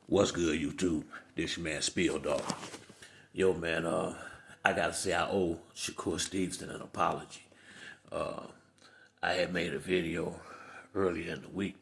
What's good, YouTube? This your man Spill Dog. Yo, man, I gotta say I owe Shakur Stevenson an apology. I had made a video earlier in the week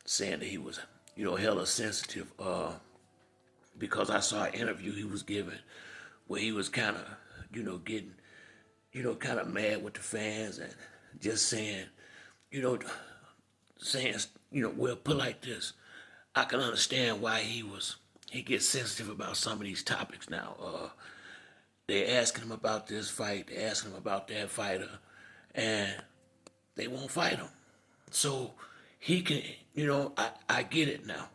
saying that he was, hella sensitive, because I saw an interview he was giving where he was kind of, getting, kind of mad with the fans and just saying, you know, saying, well, put like this. I can understand why he gets sensitive about some of these topics now. They're asking him about this fight, they're asking him about that fighter, and they won't fight him. So he can, I get it now.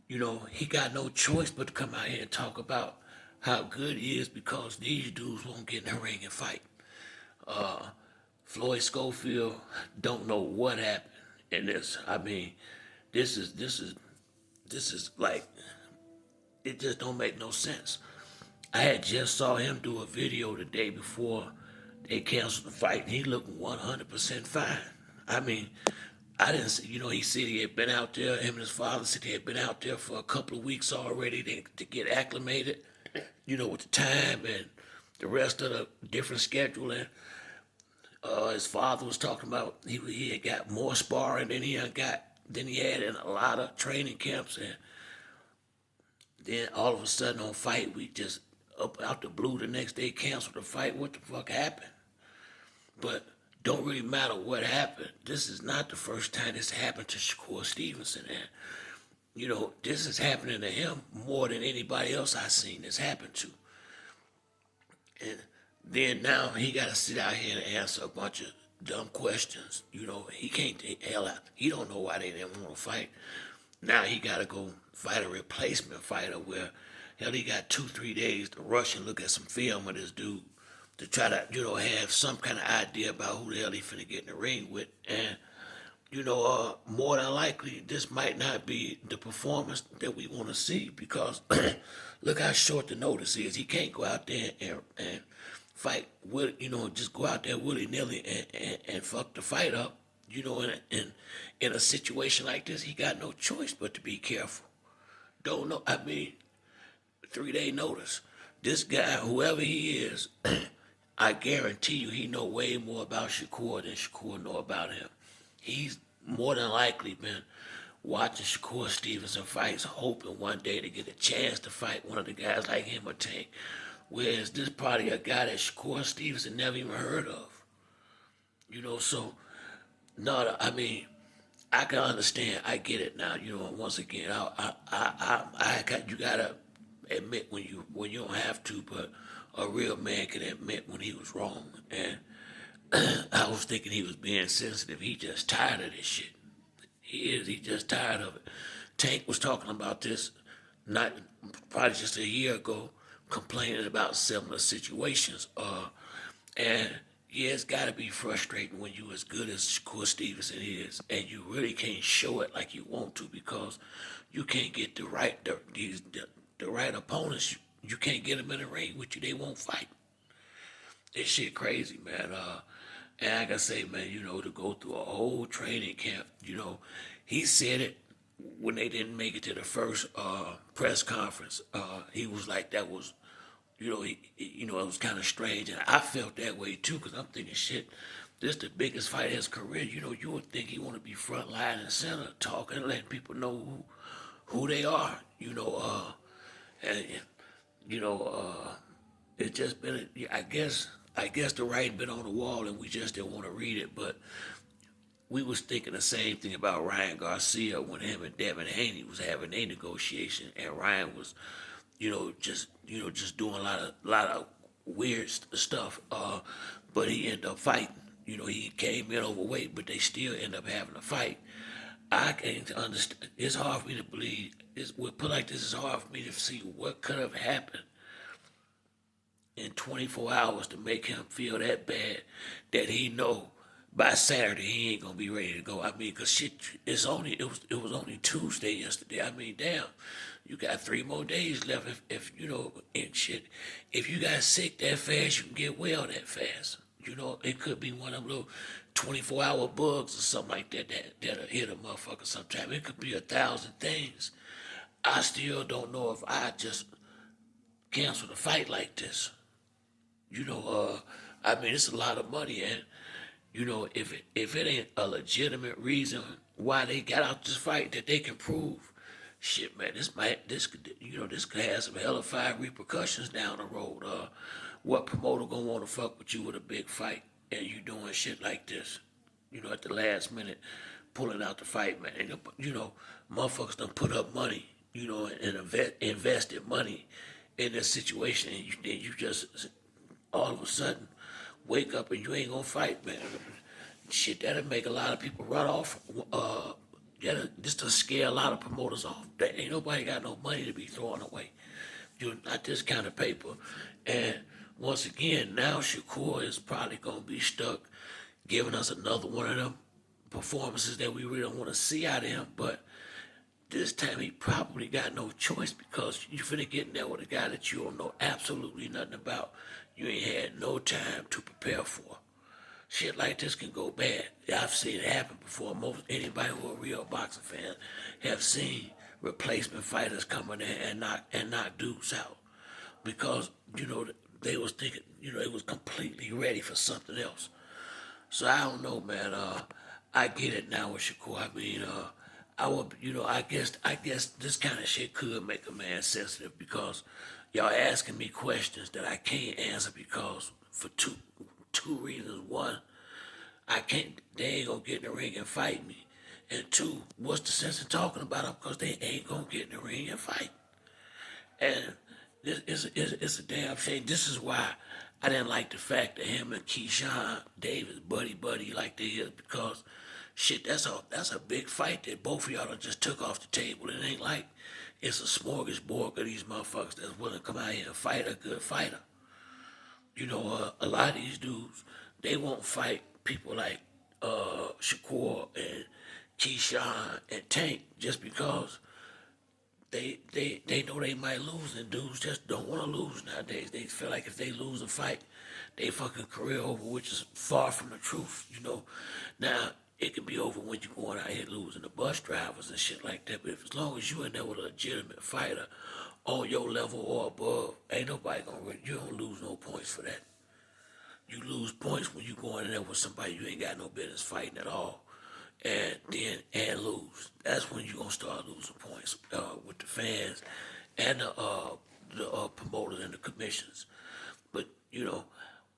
He got no choice but to come out here and talk about how good he is because these dudes won't get in the ring and fight. Floyd Schofield don't know what happened in this. I mean, this is like, it just don't make no sense. I had just saw him do a video the day before they canceled the fight, and he looked 100% fine. I mean, I didn't see, he said he had been out there, him and his father said he had been out there for a couple of weeks already to get acclimated, with the time and the rest of the different scheduling. His father was talking about he had got more sparring than he had in a lot of training camps, and then all of a sudden on fight we just up out the blue the next day canceled the fight. What the fuck happened? But don't really matter what happened. This is not the first time this happened to Shakur Stevenson, and this is happening to him more than anybody else I've seen this happen to. And then now he got to sit out here and answer a bunch of dumb questions. He can't take hell out. He don't know why they didn't want to fight. Now he got to go fight a replacement fighter where, hell, he got 2-3 days to rush and look at some film of this dude to try to, have some kind of idea about who the hell he finna get in the ring with. And, more than likely, this might not be the performance that we want to see because look how short the notice is. He can't go out there and fight, just go out there willy-nilly and fuck the fight up. In a situation like this, he got no choice but to be careful. Don't know, 3-day notice. This guy, whoever he is, I guarantee you he know way more about Shakur than Shakur know about him. He's more than likely been watching Shakur Stevenson fights, hoping one day to get a chance to fight one of the guys like him or Tank. Whereas this probably a guy that Shakur Stevenson never even heard of. So, no, I can understand. I get it now. Once again, you gotta admit when you don't have to, but a real man can admit when he was wrong. And I was thinking he was being sensitive. He just tired of this shit. He is. He just tired of it. Tank was talking about this not probably just a year ago, complaining about similar situations. And yeah, it's got to be frustrating when you as good as Shakur Stevenson is, and you really can't show it like you want to because you can't get the right opponents. You can't get them in the ring with you. They won't fight. This shit crazy, man. And like I say, man, to go through a whole training camp, he said it when they didn't make it to the first press conference. He was like, that was, it was kind of strange. And I felt that way too, because I'm thinking, shit, this is the biggest fight of his career. You would think he want to be front line and center, talking, letting people know who they are, and, it's just been, I guess the writing been on the wall and we just didn't want to read it, but we was thinking the same thing about Ryan Garcia when him and Devin Haney was having a negotiation, and Ryan was, just doing a lot of weird stuff. But he ended up fighting. He came in overweight, but they still end up having a fight. I can't understand. It's hard for me to believe. We'll put like this. It's hard for me to see what could have happened in 24 hours to make him feel that bad that he know by Saturday he ain't gonna be ready to go. Cause shit, it was only Tuesday yesterday. Damn, you got 3 more days left. If and shit, if you got sick that fast, you can get well that fast. It could be one of them little 24-hour bugs or something like that'll hit a motherfucker sometime. It could be 1,000 things. I still don't know if I just cancel the fight like this. You know, I mean, it's a lot of money, and if it ain't a legitimate reason why they got out this fight that they can prove, shit, man, this could have some hellified repercussions down the road. What promoter gonna want to fuck with you with a big fight and you doing shit like this? At the last minute, pulling out the fight, man. And, motherfuckers done put up money, and invested money in this situation, and you just all of a sudden wake up and you ain't gonna fight, man. Shit, that'll make a lot of people run off. Just to scare a lot of promoters off. That ain't nobody got no money to be throwing away. Not this kind of paper. And once again, now Shakur is probably gonna be stuck giving us another one of them performances that we really don't want to see out of him. But this time he probably got no choice because you finna get in there with a guy that you don't know absolutely nothing about. You ain't had no time to prepare for. Shit like this can go bad. I've seen it happen before. Most anybody who are real boxing fans have seen replacement fighters come in there and knock dudes out because they was thinking they was completely ready for something else. So I don't know, man. I get it now with Shakur. I mean, I would, I guess this kind of shit could make a man sensitive because y'all asking me questions that I can't answer because for two reasons. One, I can't. They ain't gonna get in the ring and fight me. And two, what's the sense of talking about them? Because they ain't gonna get in the ring and fight. And it's a damn shame. This is why I didn't like the fact that him and Keyshawn Davis buddy like they is because shit, that's a big fight that both of y'all done just took off the table. It ain't like it's a smorgasbord of these motherfuckers that's willing to come out here and fight a good fighter. A lot of these dudes, they won't fight people like Shakur and Keyshawn and Tank just because they know they might lose, and dudes just don't want to lose nowadays. They feel like if they lose a fight, they fucking career over, which is far from the truth. Now it can be over when you're going out here losing the bus drivers and shit like that. But as long as you in there with a legitimate fighter on your level or above, ain't nobody you don't lose no points for that. You lose points when you go in there with somebody you ain't got no business fighting at all, and lose. That's when you gonna start losing points with the fans and the promoters and the commissions. But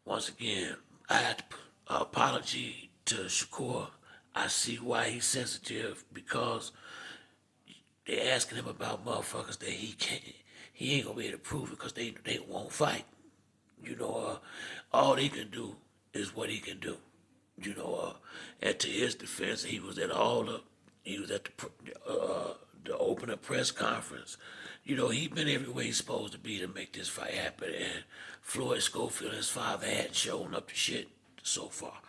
once again, I had to put apology to Shakur. I see why he's sensitive because they asking him about motherfuckers that he ain't gonna be able to prove it because they won't fight. All he can do is what he can do. And to his defense, he was at the opening press conference. He been everywhere he's supposed to be to make this fight happen. And Floyd Schofield and his father hadn't shown up to shit so far.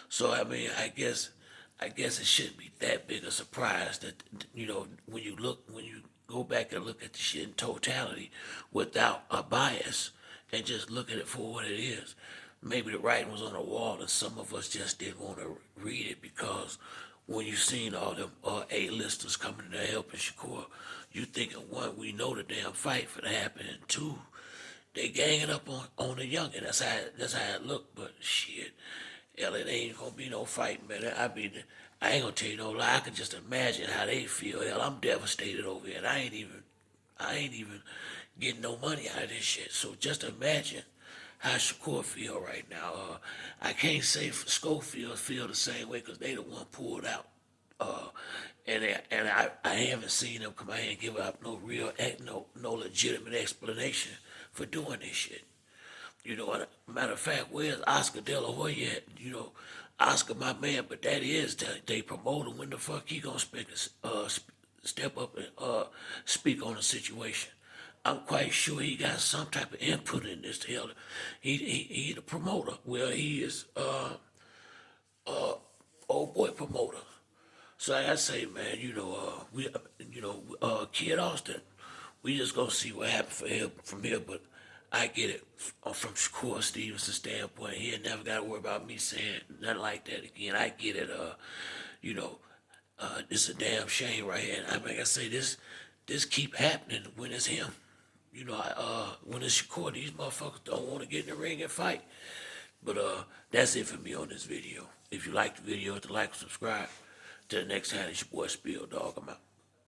So I mean, I guess it shouldn't be that big a surprise that when you go back and look at the shit in totality without a bias and just look at it for what it is. Maybe the writing was on the wall and some of us just didn't want to read it because when you seen all them A-listers coming in there helping Shakur, you thinking, one, we know the damn fight for to happen, and two, they ganging up on the youngin'. That's how it look, but shit, hell, it ain't gonna be no fight, man. I ain't gonna tell you no lie. I can just imagine how they feel. Hell, I'm devastated over here, and I ain't even getting no money out of this shit. So just imagine how Shakur feel right now. I can't say Schofield feel the same way because they the one pulled out. And I haven't seen them come out here and give out no legitimate explanation for doing this shit. Matter of fact, where's Oscar De La Hoya at? Oscar, my man, but that is they promote him. When the fuck he gonna step up and speak on the situation? I'm quite sure he got some type of input in this. Hell, he the promoter. Well, he is old boy promoter. So like I say, man, Kid Austin, we just gonna see what happens for him from here. But I get it from Shakur Stevenson's standpoint. He had never got to worry about me saying nothing like that again. I get it. This is a damn shame right here. And like I say, this this keep happening when it's him. You know, when it's Shakur, these motherfuckers don't want to get in the ring and fight. But that's it for me on this video. If you like the video, hit the like and subscribe. Till the next time, it's your boy Spill Dog. I'm out.